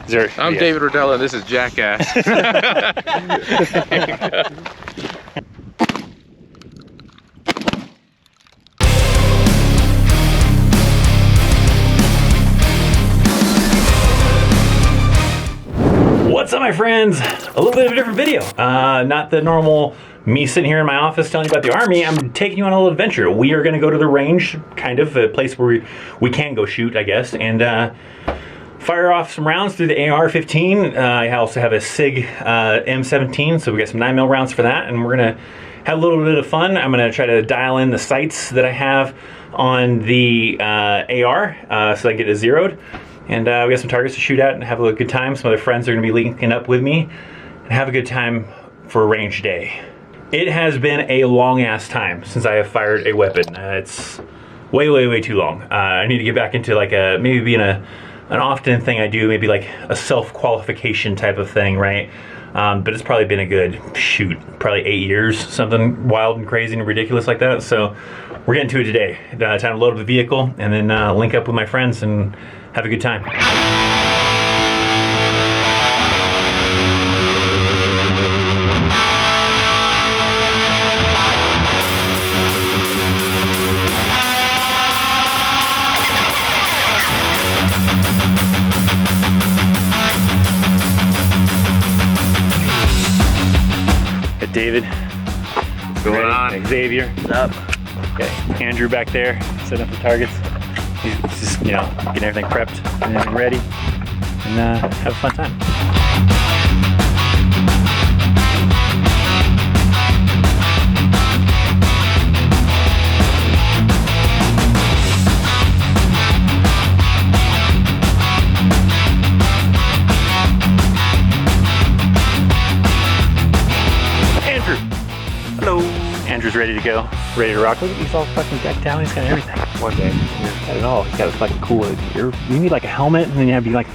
I'm David Rodella, and this is Jackass. What's up, my friends? A little bit of a different video. Not the normal me sitting here in my office telling you about the Army. I'm taking you on a little adventure. We are going to go to the range, kind of a place where we can go shoot, I guess, and fire off some rounds through the AR-15. I also have a SIG M17, so we got some 9mm rounds for that, and we're going to have a little bit of fun. I'm going to try to dial in the sights that I have on the AR so I can get it zeroed. And we got some targets to shoot at and have a good time. Some other friends are going to be linking up with me and have a good time for a range day. It has been a long ass time since I have fired a weapon. It's way too long. I need to get back into like maybe being an often thing I do, maybe like a self-qualification type of thing, right? But it's probably been a good, probably 8 years, something wild and crazy and ridiculous like that. So we're getting to it today. Time to load up the vehicle and then link up with my friends and have a good time. Got David. What's going on? Xavier. What's up? Okay, Andrew back there, setting up the targets. He's just, you know, getting everything prepped and everything ready, and have a fun time. Andrew! Hello! Andrew's ready to go, ready to rock. Look at he's all fucking decked out, he's got everything. One day. He's got it all. He's got a fucking cool. You need like a helmet, and then you have to be like,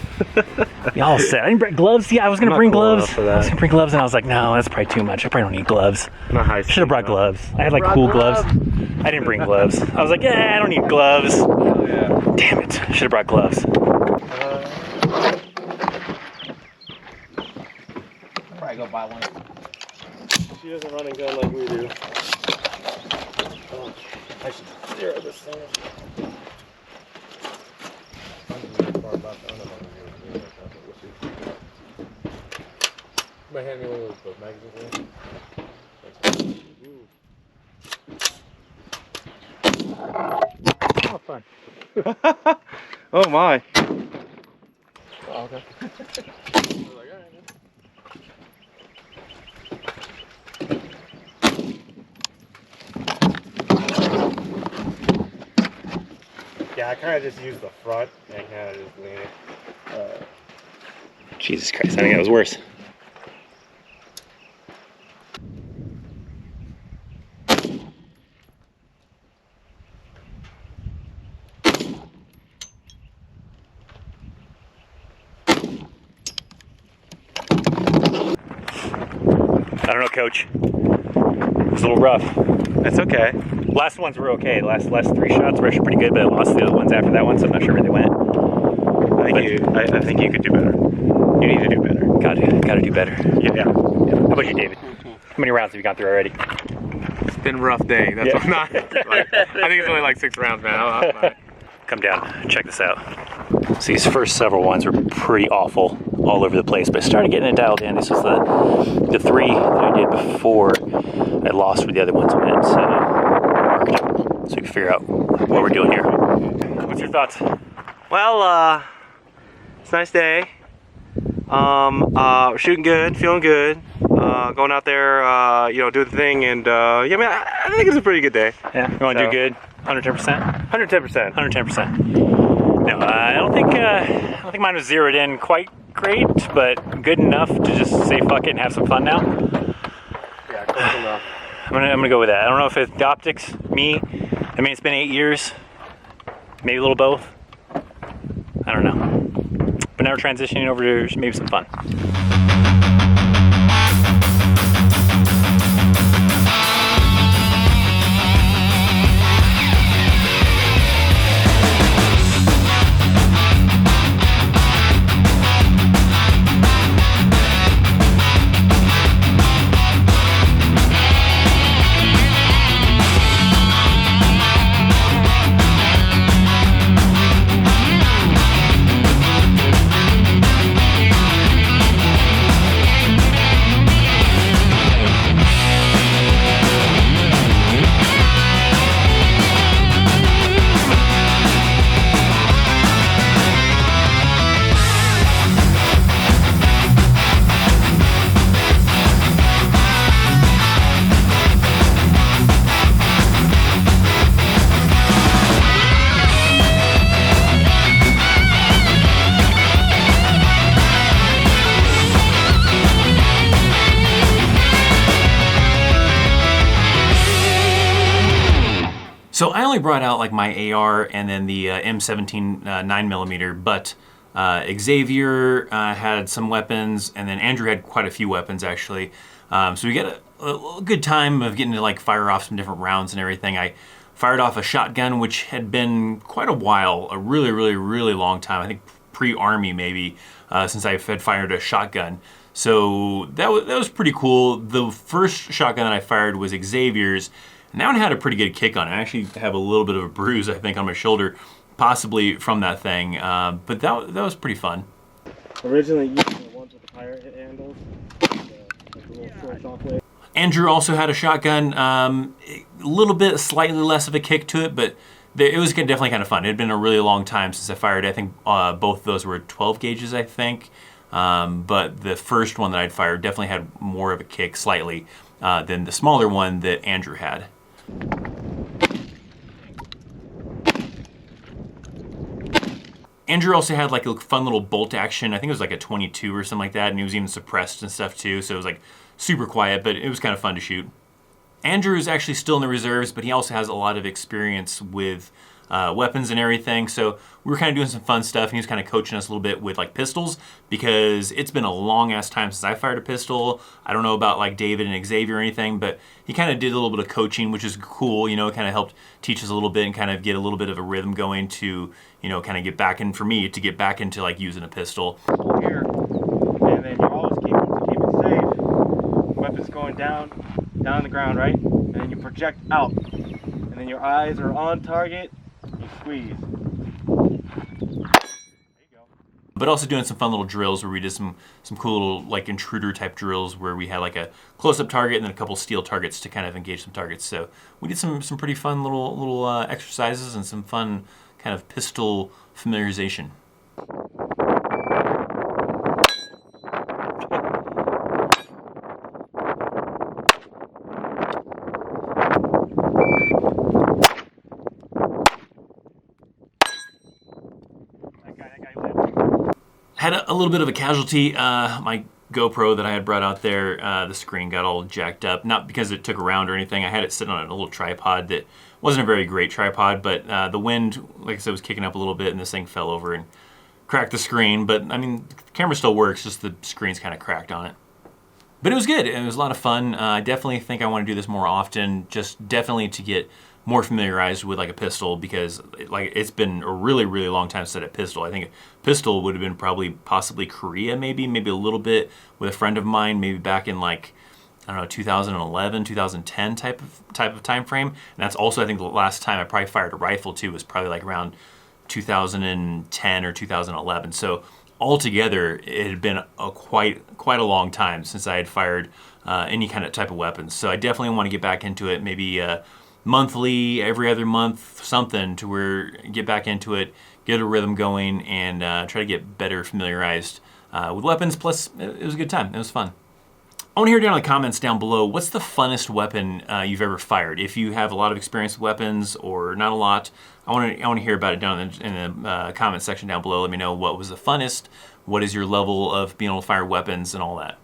be all set. I didn't bring gloves. Yeah, I was gonna bring gloves. I was gonna bring gloves, and I was like, no, that's probably too much. I probably don't need gloves. Should have brought gloves. I had like cool gloves. I didn't bring gloves. I was like, yeah, I don't need gloves. Oh, yeah. Damn it! Should have brought gloves. Probably go buy one. She doesn't run and gun like we do. I should zero this thing. You might hand me one of those magazines. Oh, fun. Oh my. Oh, okay. Yeah, I kind of just used the front and kind of just lean it. Jesus Christ! I think that was worse. I don't know, Coach. It was a little rough. That's okay. Last ones were okay. The last 3 shots were actually pretty good, but I lost the other ones after that one, so I'm not sure where they went. I think you could do better. You need to do better. Gotta do better. Yeah. How about you, David? How many rounds have you gone through already? It's been a rough day. That's what I'm not. Like, I think it's only like 6 rounds, man. Come down, check this out. So these first several ones were pretty awful, all over the place, but I started getting it dialed in. This was the 3 that I did before I lost where the other ones went, so we can figure out what we're doing here. What's your thoughts? Well, it's a nice day. We're shooting good, feeling good. Going out there, you know, do the thing, and yeah, man, I think it's a pretty good day. Yeah, you want to do good? 110%? 110%. 110%. No, I don't think mine was zeroed in quite great, but good enough to just say fuck it and have some fun now. Yeah, close enough. I'm gonna go with that. I don't know if it's the optics, me. I mean, it's been 8 years. Maybe a little both. I don't know. But now we're transitioning over to maybe some fun. So I only brought out like my AR and then the M17 9mm, but Xavier had some weapons, and then Andrew had quite a few weapons actually. So we get a good time of getting to like fire off some different rounds and everything. I fired off a shotgun, which had been quite a while, a really long time. I think pre-Army maybe, since I had fired a shotgun. So that was pretty cool. The first shotgun that I fired was Xavier's, and that one had a pretty good kick on it. I actually have a little bit of a bruise, I think, on my shoulder, possibly from that thing. But that was pretty fun. Originally using the ones with the pirate handles, the little short shockwave. Andrew also had a shotgun, a little bit, slightly less of a kick to it, but it was definitely kind of fun. It had been a really long time since I fired. I think both of those were 12 gauges, I think. But the first one that I'd fired definitely had more of a kick, slightly, than the smaller one that Andrew had. Andrew also had like a fun little bolt action. I think it was like a 22 or something like that, and he was even suppressed and stuff too, so it was like super quiet, but it was kind of fun to shoot. Andrew is actually still in the reserves, but he also has a lot of experience with weapons and everything, so we were kind of doing some fun stuff, and he was kind of coaching us a little bit with like pistols, because it's been a long ass time since I fired a pistol. I don't know about like David and Xavier or anything, but he kind of did a little bit of coaching, which is cool. You know, it kind of helped teach us a little bit and kind of get a little bit of a rhythm going to, you know, kind of get back in, for me, to get back into like using a pistol. Here, and then you're always keep it safe. Weapons going down on the ground, right? And then you project out, and then your eyes are on target. You squeeze. There you go. But also doing some fun little drills where we did some cool little like intruder type drills where we had like a close-up target and then a couple steel targets to kind of engage some targets. So we did some pretty fun little exercises and some fun kind of pistol familiarization. Had a little bit of a casualty. My GoPro that I had brought out there, the screen got all jacked up. Not because it took a round or anything. I had it sitting on a little tripod that wasn't a very great tripod, but the wind, like I said, was kicking up a little bit, and this thing fell over and cracked the screen. But I mean, the camera still works, just the screen's kind of cracked on it. But it was good. It was a lot of fun. I definitely think I want to do this more often, just definitely to get more familiarized with like a pistol, because like it's been a really long time since I had a pistol. I think a pistol would have been possibly Korea, maybe a little bit with a friend of mine, maybe back in like, I don't know, 2011, 2010 type of time frame. And that's also, I think, the last time I probably fired a rifle too was probably like around 2010 or 2011. So altogether, it had been quite a long time since I had fired any kind of type of weapons. So I definitely want to get back into it, maybe monthly, every other month, something to where get back into it, get a rhythm going, and try to get better familiarized with weapons. Plus, it was a good time. It was fun. I want to hear down in the comments down below, what's the funnest weapon you've ever fired? If you have a lot of experience with weapons or not a lot, I want to hear about it down in the comment section down below. Let me know what was the funnest, what is your level of being able to fire weapons and all that.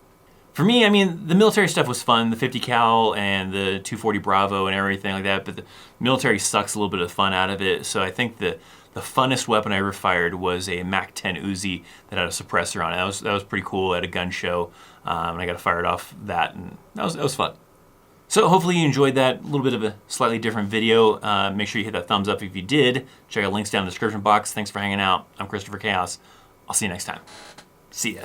For me, I mean, the military stuff was fun, the 50 cal and the 240 Bravo and everything like that, but the military sucks a little bit of fun out of it. So I think the funnest weapon I ever fired was a MAC-10 Uzi that had a suppressor on it. That was pretty cool at a gun show, and I got to fire it off that, and that was fun. So hopefully you enjoyed that, a little bit of a slightly different video. Make sure you hit that thumbs up if you did. Check out links down in the description box. Thanks for hanging out. I'm Christopher Chaos. I'll see you next time. See ya.